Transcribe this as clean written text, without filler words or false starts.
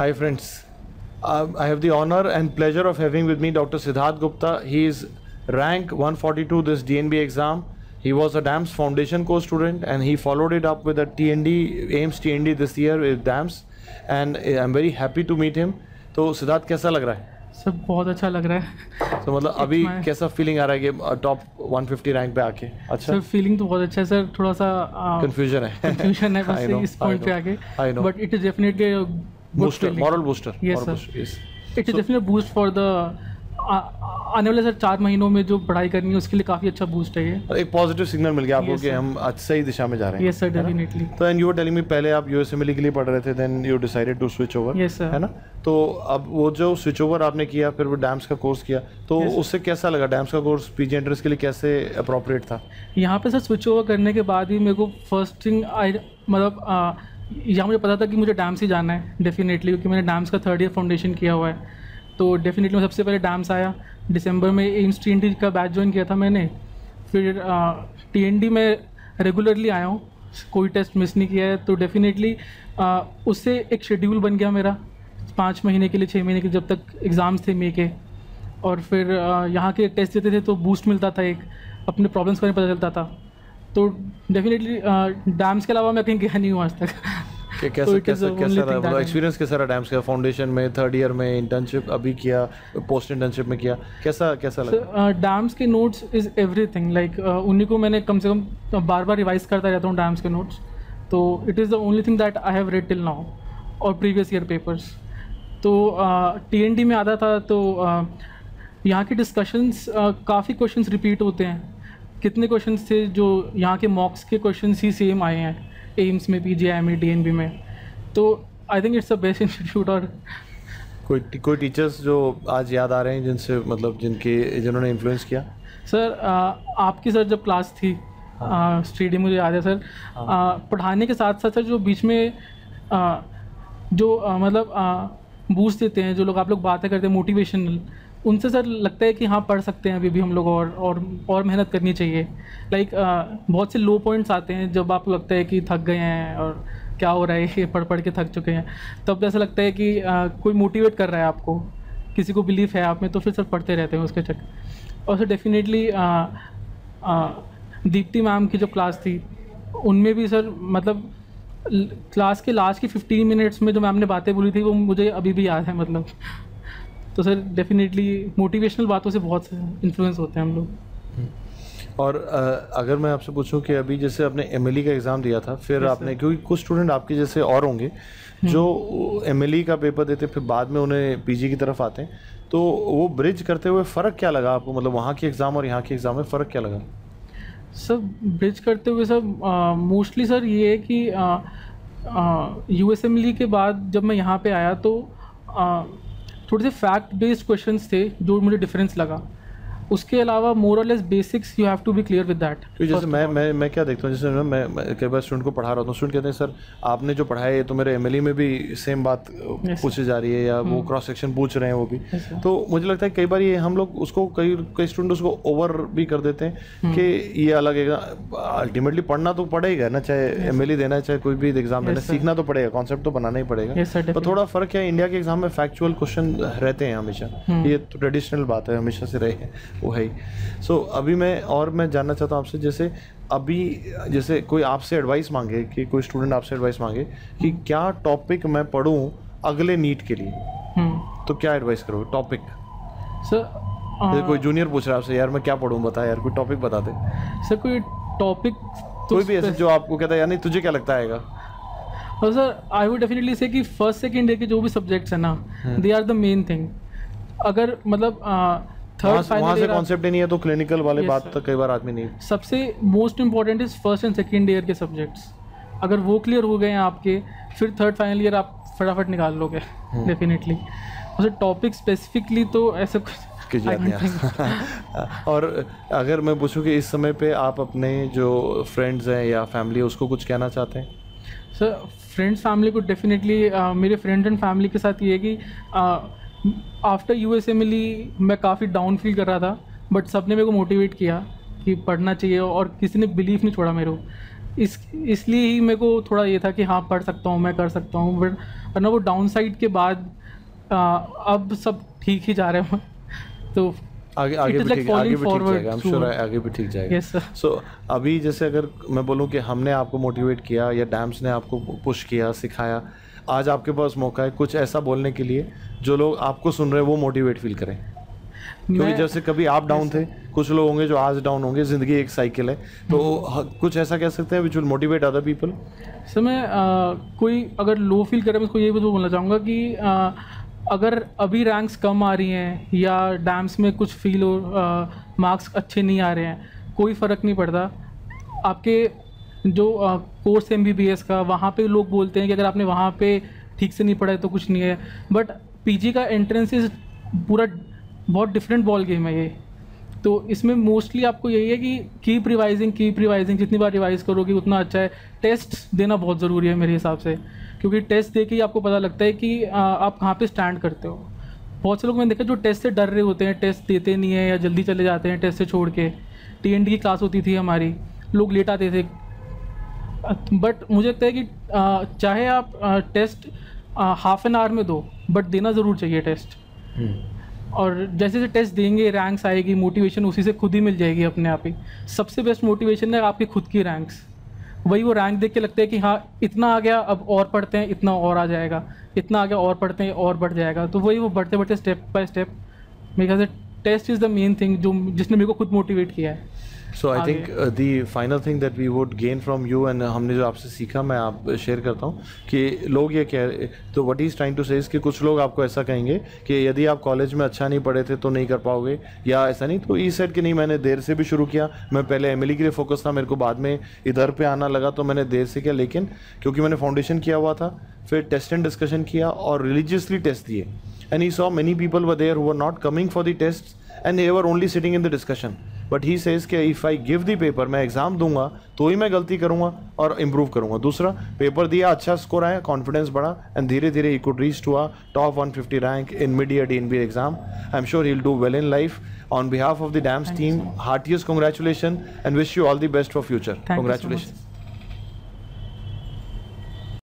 Hi friends, I have the honor and pleasure of having with me Dr. Siddharth Gupta. He is rank 142 this DNB exam. He was a DAMS foundation course student and he followed it up with a TND, AIMS TND this year with DAMS, and I'm very happy to meet him. तो सिद्धार्थ कैसा लग रहा है? सब बहुत अच्छा लग रहा है। तो मतलब अभी कैसा फीलिंग आ रहा है कि टॉप 150 रैंक पे आके? अच्छा सर, फीलिंग तो बहुत अच्छा है सर, थोड़ा सा कंफ्यूजन है बस इस पॉइंट पे आके, but it is definitely booster, moral booster. Yes sir, it is definitely boost for the आने वाले सर 4 महीनों में जो पढ़ाई करनी है उसके लिए काफ़ी अच्छा बूस्ट है ये। एक पॉजिटिव सिग्नल मिल गया आपको कि हम सही दिशा में जा रहे हैं। Yes sir, definitely. तो and you were telling me पहले आप यूएसएमएलई के लिए पढ़ रहे थे, then you decided to switch over, yes sir, है ना? तो अब वो जो स्विच ओवर आपने किया, फिर वो डैम्स का कोर्स किया, तो उससे कैसा लगा? डैम्स का कोर्स पीजी एंट्रेंस के लिए कैसे अप्रोप्रिएट था? यहाँ पे सर स्विच ओवर करने के बाद ही मेरे को फर्स्ट थिंग मतलब यहाँ मुझे पता था कि मुझे डैम्स ही जाना है डेफिनेटली, क्योंकि मैंने डैम्स का 3rd ईयर फाउंडेशन किया हुआ है। तो डेफिनेटली मैं सबसे पहले डैम्स आया, दिसंबर में एम्स TND का बैच ज्वाइन किया था मैंने। फिर TND में रेगुलरली आया हूँ, कोई टेस्ट मिस नहीं किया है। तो डेफिनेटली उससे एक शेड्यूल बन गया मेरा 5 महीने के लिए, 6 महीने के, जब तक एग्ज़ाम्स थे मई के। और फिर यहाँ के टेस्ट देते थे तो बूस्ट मिलता था, एक अपने प्रॉब्लम्स का पता चलता था। तो डेफिनेटली डैम्स के अलावा मैं कहीं गया नहीं हूँ आज तक। कैसा रहा एक्सपीरियंस? कैसा रहा डैम्स का? फाउंडेशन में, 3rd ईयर में, इंटर्नशिप अभी किया, पोस्ट इंटर्नशिप में किया, कैसा लगा? डैम्स के नोट्स इज़ एवरीथिंग, लाइक उन्हीं को मैंने कम से कम बार रिवाइज करता रहता हूँ डैम्स के नोट्स। तो it is the only thing that I have read till now, और प्रीवियस ईयर पेपर्स। तो TND में आता था तो यहाँ के डिस्कशंस काफ़ी क्वेश्चंस रिपीट होते हैं। कितने क्वेश्चंस थे जो यहाँ के मॉक्स के क्वेश्चंस ही सेम आए हैं एम्स में, PGIME, DNB में। तो I think it's the best institute. और कोई टीचर्स जो आज याद आ रहे हैं जिनसे मतलब जिन्होंने इन्फ्लुएंस किया? सर आपकी सर जब क्लास थी स्टडी, मुझे याद है सर, पढ़ाने के साथ साथ सर जो बीच में जो मतलब बूस्ट देते हैं, जो लोग आप लोग बातें करते हैं मोटिवेशनल, उनसे सर लगता है कि हाँ पढ़ सकते हैं अभी भी हम लोग, और मेहनत करनी चाहिए। लाइक बहुत से लो पॉइंट्स आते हैं जब आपको लगता है कि थक गए हैं और क्या हो रहा है, ये पढ़ के थक चुके हैं, तब ऐसा लगता है कि कोई मोटिवेट कर रहा है आपको, किसी को बिलीफ है आप में, तो फिर सर पढ़ते रहते हैं उसके चक्कर। और सर डेफिनेटली दीप्ति मैम की जो क्लास थी उनमें भी सर मतलब क्लास के लास्ट की 15 मिनट्स में जो मैम ने बातें बोली थी वो मुझे अभी भी याद है मतलब। तो सर डेफिनेटली मोटिवेशनल बातों से बहुत इन्फ्लुएंस होते हैं हम लोग। और अगर मैं आपसे पूछूं कि अभी जैसे आपने MLE का एग्ज़ाम दिया था, फिर आपने, क्योंकि कुछ स्टूडेंट आपके जैसे और होंगे जो MLE का पेपर देते फिर बाद में उन्हें PG की तरफ आते हैं, तो वो ब्रिज करते हुए फ़र्क क्या लगा आपको? मतलब वहाँ के एग्ज़ाम और यहाँ के एग्ज़ाम में फ़र्क क्या लगा? सर ब्रिज करते हुए सर मोस्टली सर ये है कि USMLE के बाद जब मैं यहाँ पे आया तो थोड़े से फैक्ट बेस्ड क्वेश्चंस थे जो मुझे डिफरेंस लगा। उसके अलावा मोर और less basics you have to be clear with that. जैसे मैं क्या देखता हूँ, जैसे मैं कई बार स्टूडेंट को पढ़ा रहा हूँ, स्टूडेंट कहते हैं सर आपने जो पढ़ाया है तो मेरे MLE में भी सेम बात पूछी जा रही है, या वो क्रॉस सेक्शन पूछ रहे हैं वो भी। तो मुझे लगता है कई बार ये हम लोग उसको कई स्टूडेंट उसको ओवर भी कर देते हैं कि ये अलग है। अल्टीमेटली पढ़ना तो पड़ेगा ना, चाहे MLE देना है चाहे कोई भी एग्जाम देना, सीखना तो पड़ेगा, कॉन्सेप्ट तो बनाना ही पड़ेगा। तो थोड़ा फर्क है, इंडिया के एग्जाम में फैक्चुअल क्वेश्चन रहते हैं हमेशा, ये तो ट्रेडिशनल बात है, हमेशा से रहे हैं वो है ही। सो अभी मैं जानना चाहता हूँ आपसे, जैसे अभी जैसे कोई आपसे एडवाइस मांगे, कि कोई स्टूडेंट आपसे एडवाइस मांगे कि क्या टॉपिक मैं पढूं अगले नीट के लिए, तो क्या एडवाइस करोगे? टॉपिक सर कोई जूनियर पूछ रहा है आपसे, यार मैं क्या पढूं, बता यार कोई टॉपिक बता दे। सर कोई टॉपिक कोई भी ऐसे जो आपको कहता है यार नहीं तुझे क्या लगता है? और सर आई वुड डेफिनेटली से कि फर्स्ट सेकंड ईयर के जो भी सब्जेक्ट्स हैं ना, they are the main thing. अगर मतलब वहाँ से कॉन्सेप्ट ही नहीं है तो क्लिनिकल वाले बात तो कई बार आदमी नहीं। सबसे most important is first and second year के सब्जेक्ट्स, अगर वो क्लियर हो गए हैं आपके, फिर 3rd फाइनल ईयर आप फटाफट निकाल लोगे डेफिनेटली। और टॉपिक स्पेसिफिकली तो ऐसा कुछ और अगर मैं पूछूं कि इस समय पे आप अपने जो फ्रेंड्स हैं या फैमिली है उसको कुछ कहना चाहते हैं? सर फ्रेंड्स फैमिली को डेफिनेटली मेरे फ्रेंड्स एंड फैमिली के साथ ये है कि आफ्टर USMLE मैं काफ़ी डाउन फील कर रहा था, बट सबने मेरे को मोटिवेट किया कि पढ़ना चाहिए, और किसी ने बिलीव नहीं छोड़ा मेरे को इसलिए ही मेरे को थोड़ा ये था कि हाँ पढ़ सकता हूँ, मैं कर सकता हूँ, बट वरना वो डाउन साइड के बाद अब सब ठीक ही जा रहे हैं तो आगे भी ठीक जाएगा, I'm sure आगे भी ठीक जाएगा। Yes, sir. So, अभी जैसे अगर मैं बोलूँ कि हमने आपको मोटिवेट किया या डैम्स ने आपको पुश किया, सिखाया, आज आपके पास मौका है कुछ ऐसा बोलने के लिए जो लोग आपको सुन रहे हैं वो मोटिवेट फील करें, क्योंकि जैसे कभी आप डाउन थे, कुछ लोग होंगे जो आज डाउन होंगे, ज़िंदगी एक साइकिल है, तो कुछ ऐसा कह सकते हैं which will motivate other people. Sir मैं कोई अगर लो फील करे मैं उसको ये भी बोलना चाहूँगा कि अगर अभी रैंक्स कम आ रही हैं या डैम्स में कुछ फील हो मार्क्स अच्छे नहीं आ रहे हैं, कोई फ़र्क नहीं पड़ता। आपके जो कोर्स MBBS का, वहाँ पे लोग बोलते हैं कि अगर आपने वहाँ पे ठीक से नहीं पढ़ा है तो कुछ नहीं है, बट PG का एंट्रेंस इज़ पूरा बहुत डिफरेंट बॉल गेम है ये। तो इसमें मोस्टली आपको यही है कि कीप रिवाइजिंग, जितनी बार रिवाइज़ करोगे उतना अच्छा है। टेस्ट देना बहुत ज़रूरी है मेरे हिसाब से, क्योंकि टेस्ट दे के ही आपको पता लगता है कि आप कहाँ पे स्टैंड करते हो। बहुत से लोग मैंने देखा जो टेस्ट से डर रहे होते हैं, टेस्ट देते नहीं है या जल्दी चले जाते हैं टेस्ट से छोड़ के। TND की क्लास होती थी हमारी, लोग लेट आते थे, बट मुझे लगता है कि चाहे आप टेस्ट हाफ एन आवर में दो, बट देना ज़रूर चाहिए टेस्ट। और जैसे जैसे टेस्ट देंगे रैंक्स आएगी, मोटिवेशन उसी से खुद ही मिल जाएगी अपने आप ही। सबसे बेस्ट मोटिवेशन है आपकी खुद की रैंक्स, वही वो रैंक देख के लगता है कि हाँ इतना आ गया, अब और पढ़ते हैं, इतना और आ जाएगा, इतना आ गया और पढ़ते हैं और बढ़ जाएगा। तो वही वो बढ़ते बढ़ते स्टेप बाय स्टेप, मेरे ख्याल से test is the main thing जो जिसने मेरे को खुद मोटिवेट किया है। So I think the final thing that we would gain from you and हमने जो आपसे सीखा मैं आप शेयर करता हूँ कि लोग ये कह, तो what he is trying to say कि कुछ लोग आपको ऐसा कहेंगे कि यदि आप कॉलेज में अच्छा नहीं पढ़े थे तो नहीं कर पाओगे, या ऐसा नहीं। तो ई सेट कि नहीं, मैंने देर से भी शुरू किया, मैं पहले MLE के लिए फोकस था, मेरे को बाद में इधर पे आना लगा तो मैंने देर से किया, लेकिन क्योंकि मैंने फाउंडेशन किया हुआ था, फिर टेस्ट एंड डिस्कशन किया और रिलीजियसली टेस्ट दिए, and he saw many people were there who were not coming for the test and they were only sitting in the discussion, but he says कि if I give the paper, मैं exam दूंगा तो ही मैं गलती करूंगा और improve करूंगा। दूसरा, पेपर दिया, अच्छा स्कोर आया, कॉन्फिडेंस बढ़ा, एंड धीरे धीरे he could reach to a top 150 rank in mid-year DNB exam. I am sure he will do well in life. On behalf of the DAMS team, heartiest congratulations and wish you all the best for future. Congratulations.